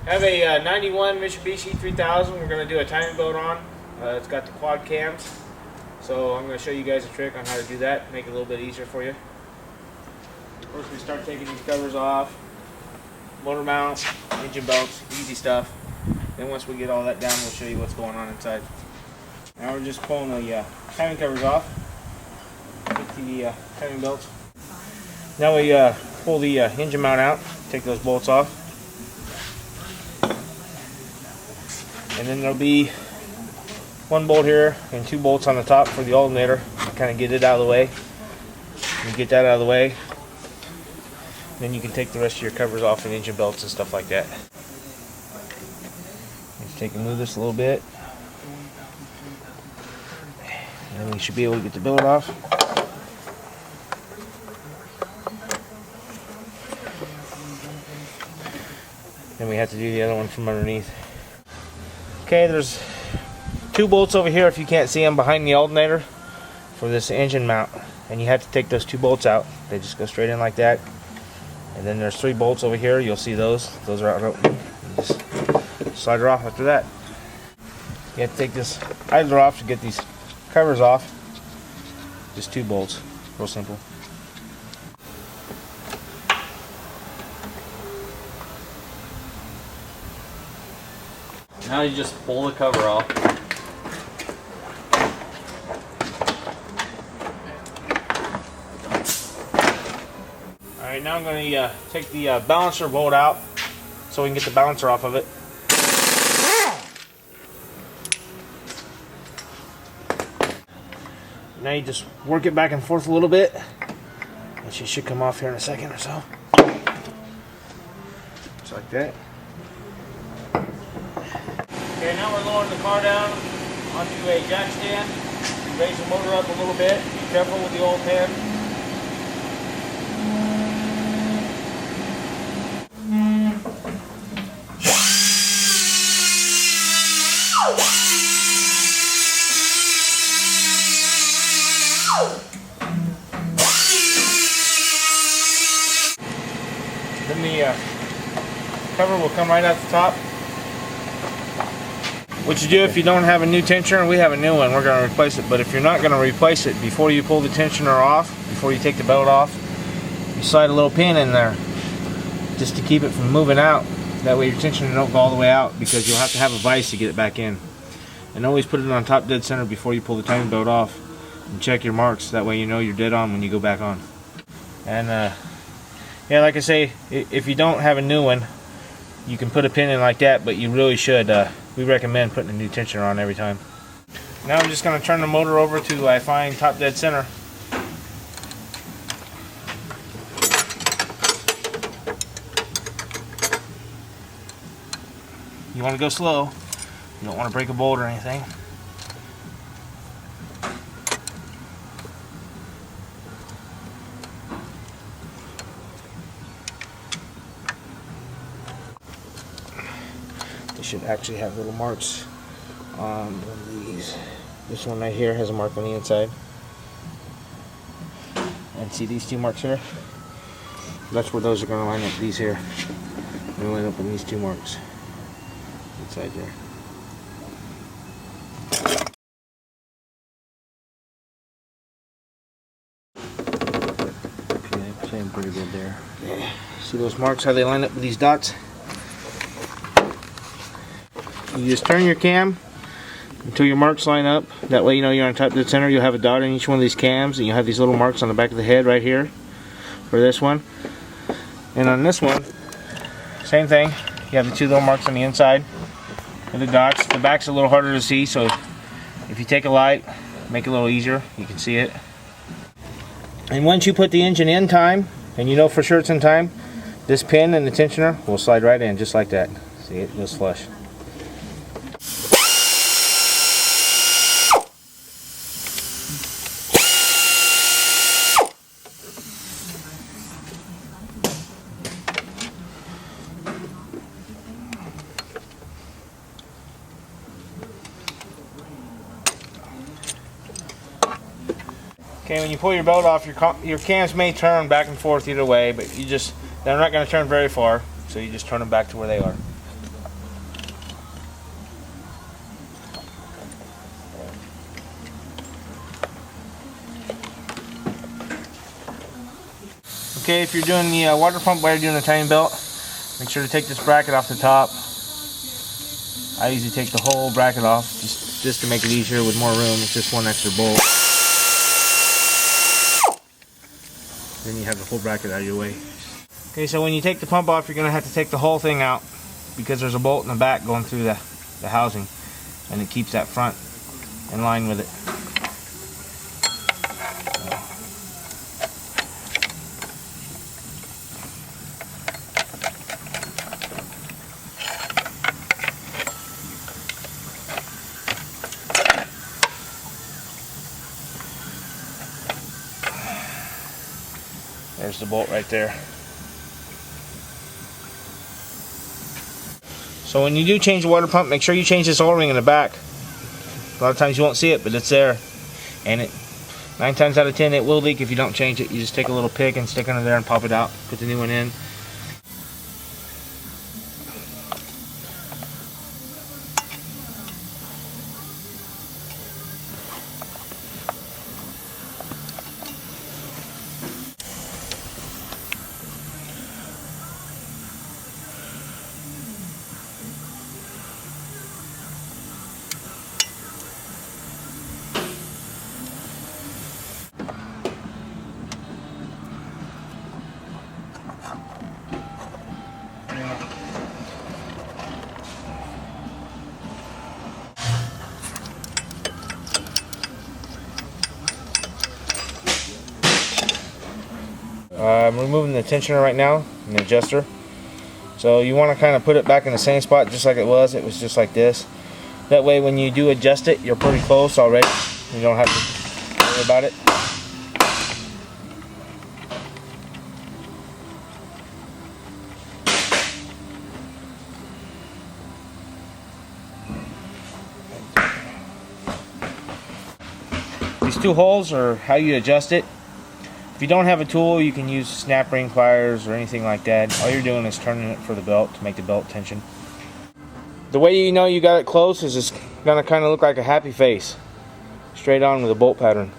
I have a 91 Mitsubishi 3000 we're going to do a timing belt on. It's got the quad cams. So I'm going to show you guys a trick on how to do that, make it a little bit easier for you. First we start taking these covers off. Motor mount, engine belts, easy stuff. Then once we get all that down, we'll show you what's going on inside. Now we're just pulling the timing covers off with the timing belts. Now we pull the engine mount out, take those bolts off. And then there'll be one bolt here and two bolts on the top for the alternator. Kind of get it out of the way. You get that out of the way. Then you can take the rest of your covers off and engine belts and stuff like that. Just take and move this a little bit. And then we should be able to get the billet off. Then we have to do the other one from underneath. Okay, there's two bolts over here if you can't see them behind the alternator for this engine mount. And you have to take those two bolts out. They just go straight in like that. And then there's three bolts over here. You'll see those. Those are out. Just slide her off after that. You have to take this idler off to get these covers off. Just two bolts. Real simple. Now you just pull the cover off. Alright, now I'm going to take the balancer bolt out so we can get the balancer off of it. Now you just work it back and forth a little bit, and she should come off here in a second or so. Just like that. Okay, now we're lowering the car down onto a jack stand. Raise the motor up a little bit. Be careful with the oil pan. Then the cover will come right out the top. What you do if you don't have a new tensioner, we have a new one, we're going to replace it. But if you're not going to replace it, before you pull the tensioner off, before you take the belt off, you slide a little pin in there just to keep it from moving out. That way your tensioner don't go all the way out, because you'll have to have a vise to get it back in. And always put it on top dead center before you pull the timing belt off, and check your marks. That way you know you're dead on when you go back on. And yeah, like I say, if you don't have a new one, you can put a pin in like that, but you really should. We recommend putting a new tensioner on every time. Now I'm just going to turn the motor over to I find top dead center. You want to go slow. You don't want to break a bolt or anything. They should actually have little marks on one of these. This one right here has a mark on the inside. And see these two marks here? That's where those are going to line up. These here. They're going to line up on these two marks inside there. Okay, playing pretty good there. Yeah. See those marks, how they line up with these dots? You just turn your cam until your marks line up. That way you know you're on top dead center. You'll have a dot in each one of these cams, and you'll have these little marks on the back of the head right here for this one. And on this one, same thing. You have the two little marks on the inside with the dots. The back's a little harder to see, so if you take a light, make it a little easier. You can see it. And once you put the engine in time, and you know for sure it's in time, this pin and the tensioner will slide right in just like that. See, it goes flush. Okay, when you pull your belt off, your cams may turn back and forth either way, but they're not going to turn very far, so you just turn them back to where they are. Okay, if you're doing the water pump while you're doing the timing belt, make sure to take this bracket off the top. I usually take the whole bracket off just to make it easier with more room. It's just one extra bolt. Then you have the whole bracket out of your way. Okay, so when you take the pump off, you're going to have to take the whole thing out because there's a bolt in the back going through the housing, and it keeps that front in line with it. There's the bolt right there. So when you do change the water pump, make sure you change this O-ring in the back. A lot of times you won't see it, but it's there. And 9 times out of 10 it will leak if you don't change it. You just take a little pick and stick it under there and pop it out. Put the new one in. I'm removing the tensioner right now, and the adjuster. So you want to kind of put it back in the same spot just like it was. It was just like this. That way when you do adjust it, you're pretty close already. You don't have to worry about it. These 2 holes are how you adjust it. If you don't have a tool, you can use snap ring pliers or anything like that. All you're doing is turning it for the belt to make the belt tension. The way you know you got it close is it's gonna kind of look like a happy face, straight on with a bolt pattern.